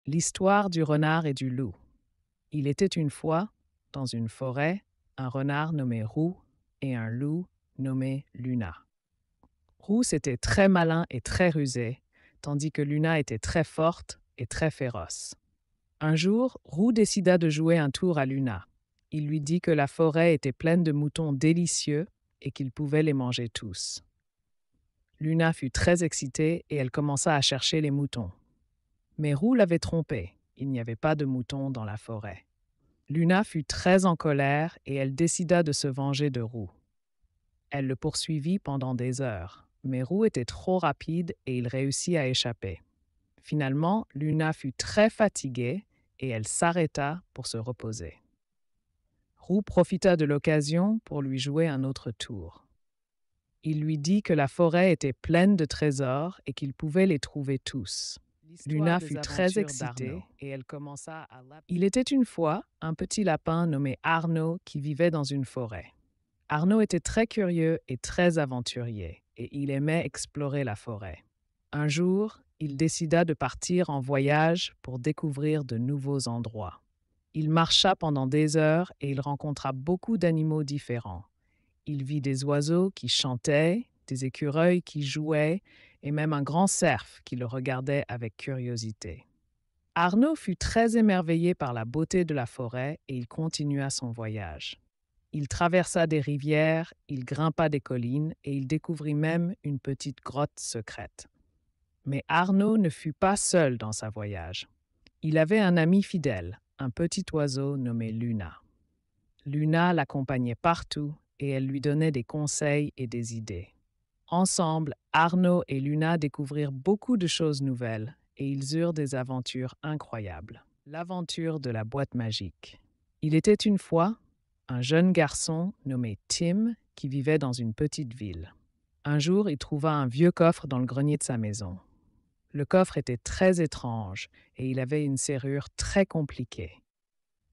L'histoire du renard et du loup. Il était une fois, dans une forêt, un renard nommé Roux et un loup nommé Luna. Roux était très malin et très rusé, tandis que Luna était très forte et très féroce. Un jour, Roux décida de jouer un tour à Luna. Il lui dit que la forêt était pleine de moutons délicieux et qu'il pouvait les manger tous. Luna fut très excitée et elle commença à chercher les moutons. Mais Roux l'avait trompée. Il n'y avait pas de moutons dans la forêt. Luna fut très en colère et elle décida de se venger de Roux. Elle le poursuivit pendant des heures, mais Roux était trop rapide et il réussit à échapper. Finalement, Luna fut très fatiguée et elle s'arrêta pour se reposer. Roux profita de l'occasion pour lui jouer un autre tour. Il lui dit que la forêt était pleine de trésors et qu'il pouvait les trouver tous. Luna fut très excitée et elle commença à... Il était une fois un petit lapin nommé Arnaud qui vivait dans une forêt. Arnaud était très curieux et très aventurier et il aimait explorer la forêt. Un jour, il décida de partir en voyage pour découvrir de nouveaux endroits. Il marcha pendant des heures et il rencontra beaucoup d'animaux différents. Il vit des oiseaux qui chantaient, des écureuils qui jouaient et même un grand cerf qui le regardait avec curiosité. Arnaud fut très émerveillé par la beauté de la forêt et il continua son voyage. Il traversa des rivières, il grimpa des collines et il découvrit même une petite grotte secrète. Mais Arnaud ne fut pas seul dans sa voyage. Il avait un ami fidèle, un petit oiseau nommé Luna. Luna l'accompagnait partout et elle lui donnait des conseils et des idées. Ensemble, Arnaud et Luna découvrirent beaucoup de choses nouvelles et ils eurent des aventures incroyables. L'aventure de la boîte magique. Il était une fois un jeune garçon nommé Tim qui vivait dans une petite ville. Un jour, il trouva un vieux coffre dans le grenier de sa maison. Le coffre était très étrange et il avait une serrure très compliquée.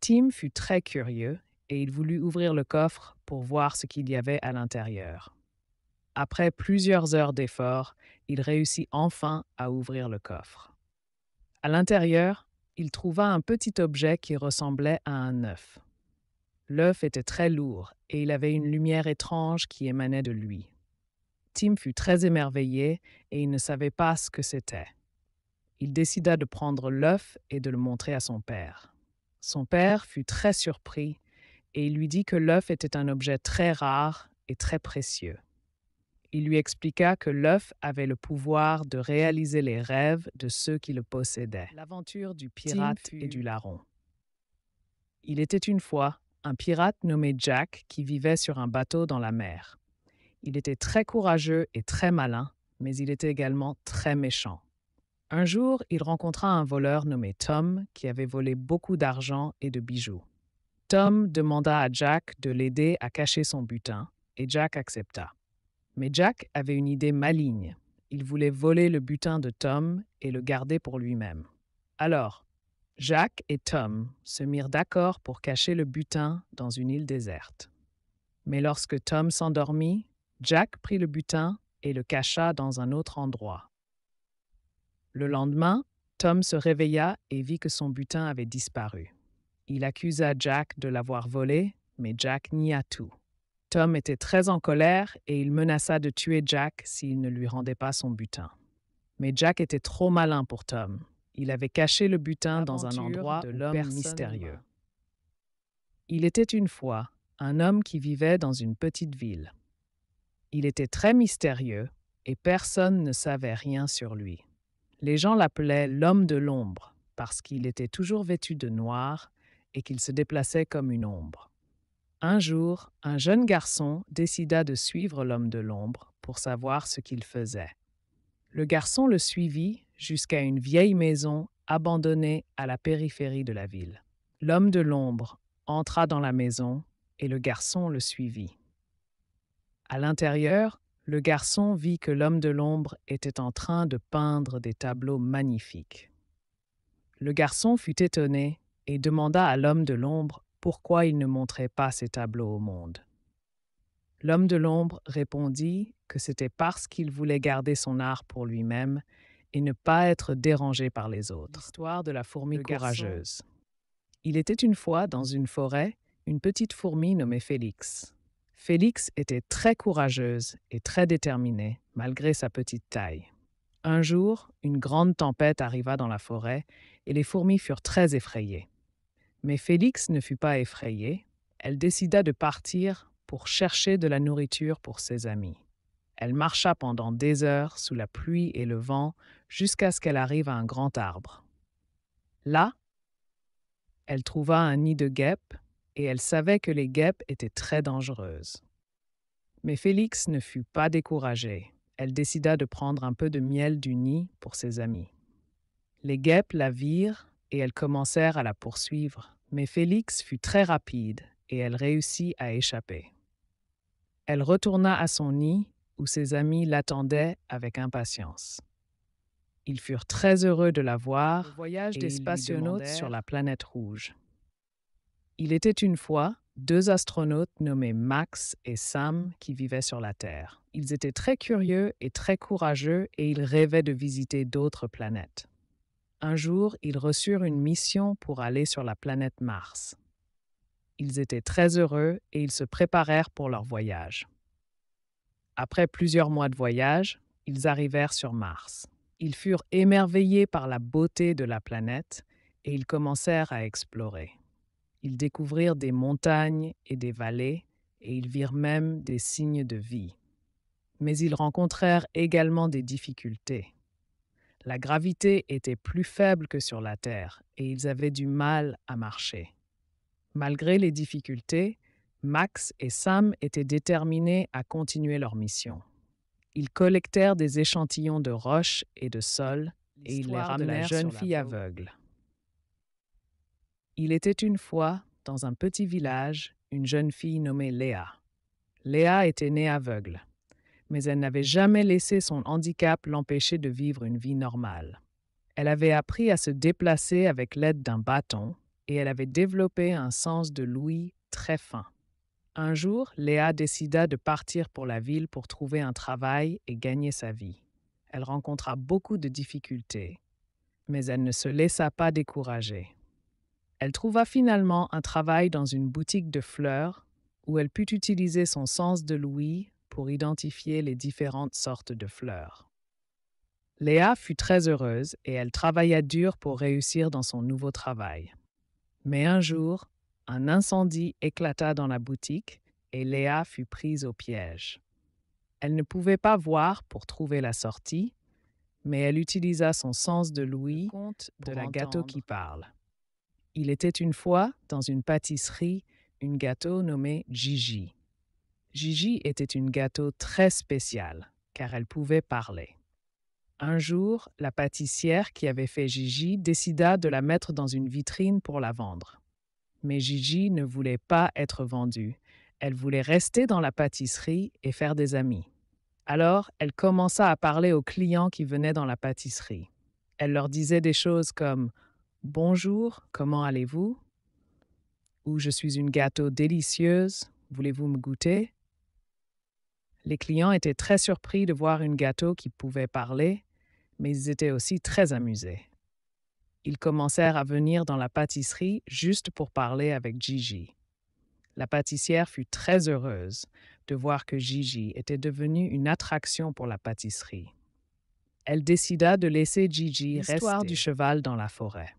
Tim fut très curieux et il voulut ouvrir le coffre pour voir ce qu'il y avait à l'intérieur. Après plusieurs heures d'efforts, il réussit enfin à ouvrir le coffre. À l'intérieur, il trouva un petit objet qui ressemblait à un œuf. L'œuf était très lourd et il avait une lumière étrange qui émanait de lui. Tim fut très émerveillé et il ne savait pas ce que c'était. Il décida de prendre l'œuf et de le montrer à son père. Son père fut très surpris et il lui dit que l'œuf était un objet très rare et très précieux. Il lui expliqua que l'œuf avait le pouvoir de réaliser les rêves de ceux qui le possédaient. L'aventure du pirate et du larron. Il était une fois un pirate nommé Jack qui vivait sur un bateau dans la mer. Il était très courageux et très malin, mais il était également très méchant. Un jour, il rencontra un voleur nommé Tom qui avait volé beaucoup d'argent et de bijoux. Tom demanda à Jack de l'aider à cacher son butin, et Jack accepta. Mais Jack avait une idée maligne. Il voulait voler le butin de Tom et le garder pour lui-même. Alors, Jack et Tom se mirent d'accord pour cacher le butin dans une île déserte. Mais lorsque Tom s'endormit, Jack prit le butin et le cacha dans un autre endroit. Le lendemain, Tom se réveilla et vit que son butin avait disparu. Il accusa Jack de l'avoir volé, mais Jack nia tout. Tom était très en colère et il menaça de tuer Jack s'il ne lui rendait pas son butin. Mais Jack était trop malin pour Tom. Il avait caché le butin dans un endroit de l'homme mystérieux. Il était une fois un homme qui vivait dans une petite ville. Il était très mystérieux et personne ne savait rien sur lui. Les gens l'appelaient l'homme de l'ombre parce qu'il était toujours vêtu de noir et qu'il se déplaçait comme une ombre. Un jour, un jeune garçon décida de suivre l'homme de l'ombre pour savoir ce qu'il faisait. Le garçon le suivit jusqu'à une vieille maison abandonnée à la périphérie de la ville. L'homme de l'ombre entra dans la maison et le garçon le suivit. À l'intérieur, le garçon vit que l'homme de l'ombre était en train de peindre des tableaux magnifiques. Le garçon fut étonné et demanda à l'homme de l'ombre pourquoi il ne montrait pas ces tableaux au monde. L'homme de l'ombre répondit que c'était parce qu'il voulait garder son art pour lui-même et ne pas être dérangé par les autres. L'histoire de la fourmi courageuse. Il était une fois, dans une forêt, une petite fourmi nommée Félix. Félix était très courageuse et très déterminée, malgré sa petite taille. Un jour, une grande tempête arriva dans la forêt et les fourmis furent très effrayées. Mais Félix ne fut pas effrayée. Elle décida de partir pour chercher de la nourriture pour ses amis. Elle marcha pendant des heures sous la pluie et le vent jusqu'à ce qu'elle arrive à un grand arbre. Là, elle trouva un nid de guêpes et elle savait que les guêpes étaient très dangereuses. Mais Félix ne fut pas découragée. Elle décida de prendre un peu de miel du nid pour ses amis. Les guêpes la virent et elles commencèrent à la poursuivre, mais Félix fut très rapide et elle réussit à échapper. Elle retourna à son nid où ses amis l'attendaient avec impatience. Ils furent très heureux de la voir. Le voyage des spationautes sur la planète rouge. Il était une fois 2 astronautes nommés Max et Sam qui vivaient sur la Terre. Ils étaient très curieux et très courageux et ils rêvaient de visiter d'autres planètes. Un jour, ils reçurent une mission pour aller sur la planète Mars. Ils étaient très heureux et ils se préparèrent pour leur voyage. Après plusieurs mois de voyage, ils arrivèrent sur Mars. Ils furent émerveillés par la beauté de la planète et ils commencèrent à explorer. Ils découvrirent des montagnes et des vallées et ils virent même des signes de vie. Mais ils rencontrèrent également des difficultés. La gravité était plus faible que sur la Terre et ils avaient du mal à marcher. Malgré les difficultés, Max et Sam étaient déterminés à continuer leur mission. Ils collectèrent des échantillons de roches et de sol et ils les ramenèrent à la jeune fille aveugle. Il était une fois, dans un petit village, une jeune fille nommée Léa. Léa était née aveugle, mais elle n'avait jamais laissé son handicap l'empêcher de vivre une vie normale. Elle avait appris à se déplacer avec l'aide d'un bâton et elle avait développé un sens de l'ouïe très fin. Un jour, Léa décida de partir pour la ville pour trouver un travail et gagner sa vie. Elle rencontra beaucoup de difficultés, mais elle ne se laissa pas décourager. Elle trouva finalement un travail dans une boutique de fleurs où elle put utiliser son sens de l'ouïe pour identifier les différentes sortes de fleurs. Léa fut très heureuse et elle travailla dur pour réussir dans son nouveau travail. Mais un jour, un incendie éclata dans la boutique et Léa fut prise au piège. Elle ne pouvait pas voir pour trouver la sortie, mais elle utilisa son sens de l'ouïe de la gâteau qui parle. Il était une fois, dans une pâtisserie, une gâteau nommée Gigi. Gigi était une gâteau très spéciale, car elle pouvait parler. Un jour, la pâtissière qui avait fait Gigi décida de la mettre dans une vitrine pour la vendre. Mais Gigi ne voulait pas être vendue. Elle voulait rester dans la pâtisserie et faire des amis. Alors, elle commença à parler aux clients qui venaient dans la pâtisserie. Elle leur disait des choses comme « Bonjour, comment allez-vous » ou « Je suis une gâteau délicieuse, voulez-vous me goûter » Les clients étaient très surpris de voir une gâteau qui pouvait parler, mais ils étaient aussi très amusés. Ils commencèrent à venir dans la pâtisserie juste pour parler avec Gigi. La pâtissière fut très heureuse de voir que Gigi était devenue une attraction pour la pâtisserie. Elle décida de laisser Gigi rester. L'histoire du cheval dans la forêt.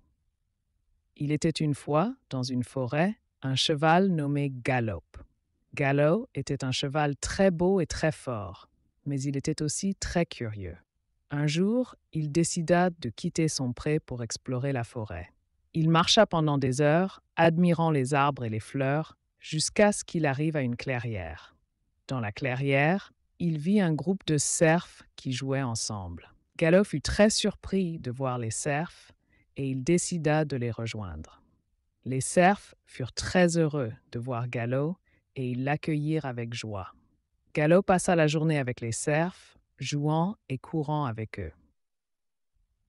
Il était une fois, dans une forêt, un cheval nommé Galope. Galop était un cheval très beau et très fort, mais il était aussi très curieux. Un jour, il décida de quitter son pré pour explorer la forêt. Il marcha pendant des heures, admirant les arbres et les fleurs, jusqu'à ce qu'il arrive à une clairière. Dans la clairière, il vit un groupe de cerfs qui jouaient ensemble. Galop fut très surpris de voir les cerfs et il décida de les rejoindre. Les cerfs furent très heureux de voir Galop et ils l'accueillirent avec joie. Galop passa la journée avec les cerfs, jouant et courant avec eux.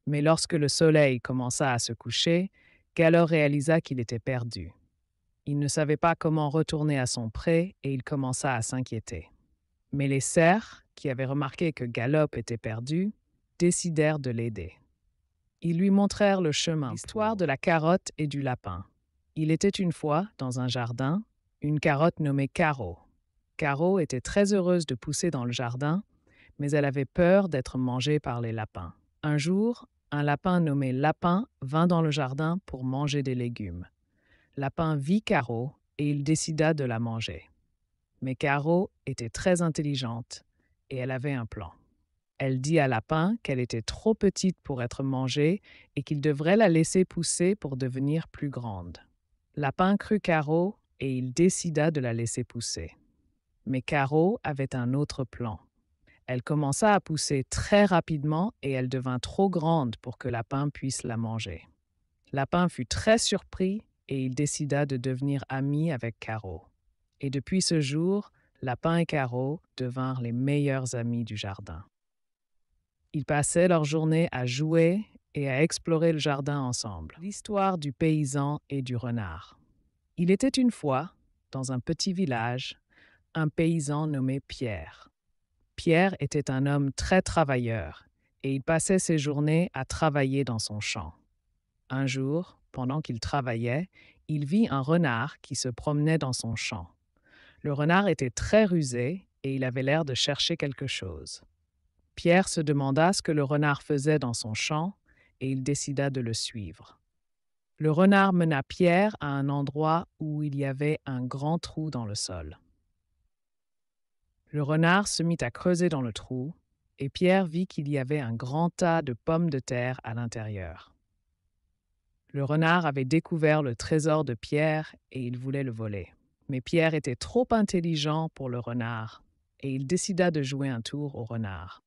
Mais lorsque le soleil commença à se coucher, Galop réalisa qu'il était perdu. Il ne savait pas comment retourner à son pré et il commença à s'inquiéter. Mais les cerfs, qui avaient remarqué que Galop était perdu, décidèrent de l'aider. Ils lui montrèrent le chemin. L'histoire de la carotte et du lapin. Il était une fois, dans un jardin, une carotte nommée Caro. Caro était très heureuse de pousser dans le jardin, mais elle avait peur d'être mangée par les lapins. Un jour, un lapin nommé Lapin vint dans le jardin pour manger des légumes. Lapin vit Caro et il décida de la manger. Mais Caro était très intelligente et elle avait un plan. Elle dit à Lapin qu'elle était trop petite pour être mangée et qu'il devrait la laisser pousser pour devenir plus grande. Lapin crut Caro et il décida de la laisser pousser. Mais Caro avait un autre plan. Elle commença à pousser très rapidement et elle devint trop grande pour que Lapin puisse la manger. Lapin fut très surpris et il décida de devenir ami avec Caro. Et depuis ce jour, Lapin et Caro devinrent les meilleurs amis du jardin. Ils passaient leur journée à jouer et à explorer le jardin ensemble. L'histoire du paysan et du renard. Il était une fois, dans un petit village, un paysan nommé Pierre. Pierre était un homme très travailleur et il passait ses journées à travailler dans son champ. Un jour, pendant qu'il travaillait, il vit un renard qui se promenait dans son champ. Le renard était très rusé et il avait l'air de chercher quelque chose. Pierre se demanda ce que le renard faisait dans son champ et il décida de le suivre. Le renard mena Pierre à un endroit où il y avait un grand trou dans le sol. Le renard se mit à creuser dans le trou et Pierre vit qu'il y avait un grand tas de pommes de terre à l'intérieur. Le renard avait découvert le trésor de Pierre et il voulait le voler. Mais Pierre était trop intelligent pour le renard et il décida de jouer un tour au renard.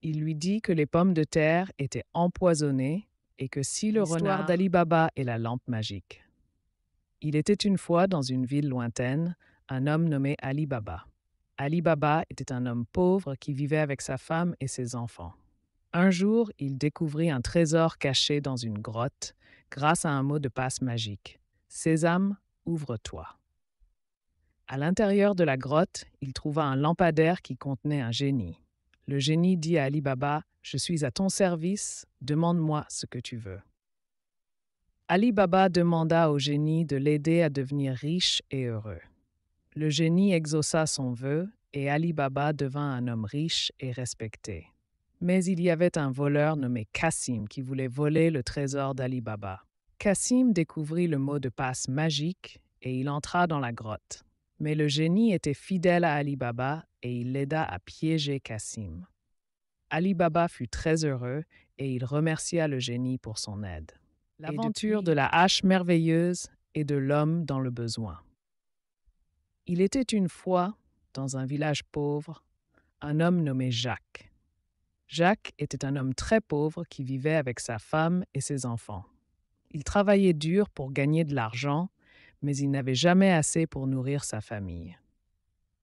Il lui dit que les pommes de terre étaient empoisonnées et que si le renard d'Ali Baba et la lampe magique. Il était une fois dans une ville lointaine, un homme nommé Ali Baba. Ali Baba était un homme pauvre qui vivait avec sa femme et ses enfants. Un jour, il découvrit un trésor caché dans une grotte grâce à un mot de passe magique. « Sésame, ouvre-toi ». À l'intérieur de la grotte, il trouva un lampadaire qui contenait un génie. Le génie dit à Ali Baba « Je suis à ton service, demande-moi ce que tu veux ». Ali Baba demanda au génie de l'aider à devenir riche et heureux. Le génie exauça son vœu et Ali Baba devint un homme riche et respecté. Mais il y avait un voleur nommé Cassim qui voulait voler le trésor d'Ali Baba. Cassim découvrit le mot de passe magique et il entra dans la grotte. Mais le génie était fidèle à Ali Baba et il l'aida à piéger Cassim. Ali Baba fut très heureux et il remercia le génie pour son aide. L'aventure de la hache merveilleuse et de l'homme dans le besoin. Il était une fois, dans un village pauvre, un homme nommé Jacques. Jacques était un homme très pauvre qui vivait avec sa femme et ses enfants. Il travaillait dur pour gagner de l'argent, mais il n'avait jamais assez pour nourrir sa famille.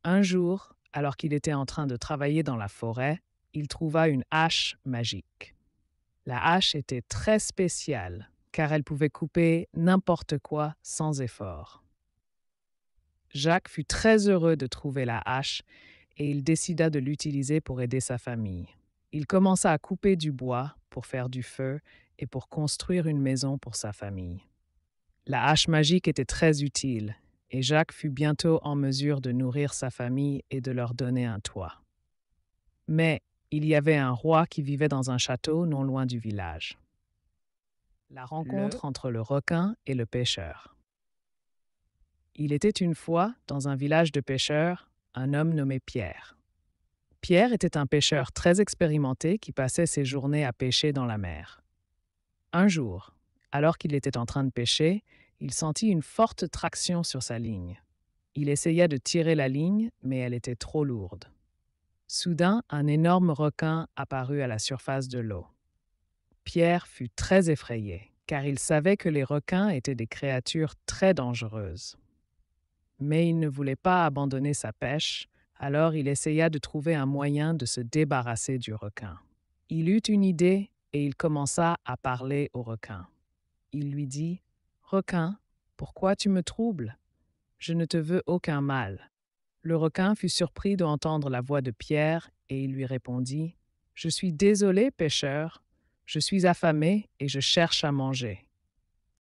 Un jour, alors qu'il était en train de travailler dans la forêt, il trouva une hache magique. La hache était très spéciale, car elle pouvait couper n'importe quoi sans effort. Jacques fut très heureux de trouver la hache et il décida de l'utiliser pour aider sa famille. Il commença à couper du bois pour faire du feu et pour construire une maison pour sa famille. La hache magique était très utile et Jacques fut bientôt en mesure de nourrir sa famille et de leur donner un toit. Mais il y avait un roi qui vivait dans un château non loin du village. La rencontre entre le requin et le pêcheur. Il était une fois, dans un village de pêcheurs, un homme nommé Pierre. Pierre était un pêcheur très expérimenté qui passait ses journées à pêcher dans la mer. Un jour, alors qu'il était en train de pêcher, il sentit une forte traction sur sa ligne. Il essaya de tirer la ligne, mais elle était trop lourde. Soudain, un énorme requin apparut à la surface de l'eau. Pierre fut très effrayé, car il savait que les requins étaient des créatures très dangereuses. Mais il ne voulait pas abandonner sa pêche, alors il essaya de trouver un moyen de se débarrasser du requin. Il eut une idée et il commença à parler au requin. Il lui dit « Requin, pourquoi tu me troubles? Je ne te veux aucun mal. » Le requin fut surpris d'entendre la voix de Pierre et il lui répondit Je suis désolé, pêcheur. Je suis affamé et je cherche à manger.